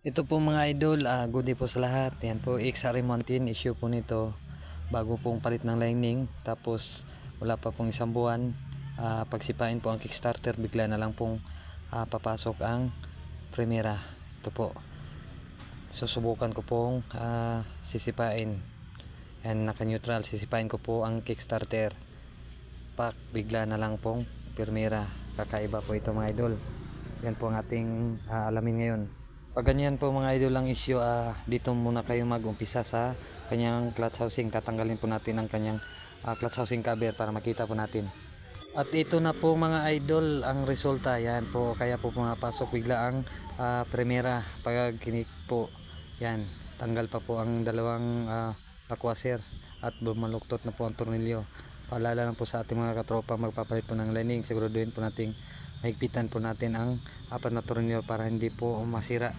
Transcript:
Ito po mga idol, good day po sa lahat. Yan po, XRM Mountain issue po nito. Bago pong palit ng lining. Tapos wala pa pong isang buwan. Pagsipain po ang Kickstarter, bigla na lang pong papasok ang Primera. Ito po. Susubukan ko pong sisipain. Yan, naka-neutral. Sisipain ko po ang Kickstarter. Bigla na lang pong Primera. Kakaiba po ito mga idol. Yan po ang ating alamin ngayon. Pag ganyan po mga idol ang issue, dito muna kayo mag-umpisa sa kanyang clutch housing. Tatanggalin po natin ang kanyang clutch housing cover para makita po natin. At ito na po mga idol ang resulta. Yan po, kaya po pumapasok bigla ang Primera pag kinik po. Yan, tanggal pa po ang dalawang aquaser at bumaluktot na po ang tornilyo. Paalala lang po sa ating mga katropa, magpapalit po ng lining. Siguraduhin po nating mahigpitan po natin ang apat na tornilyo para hindi po masira.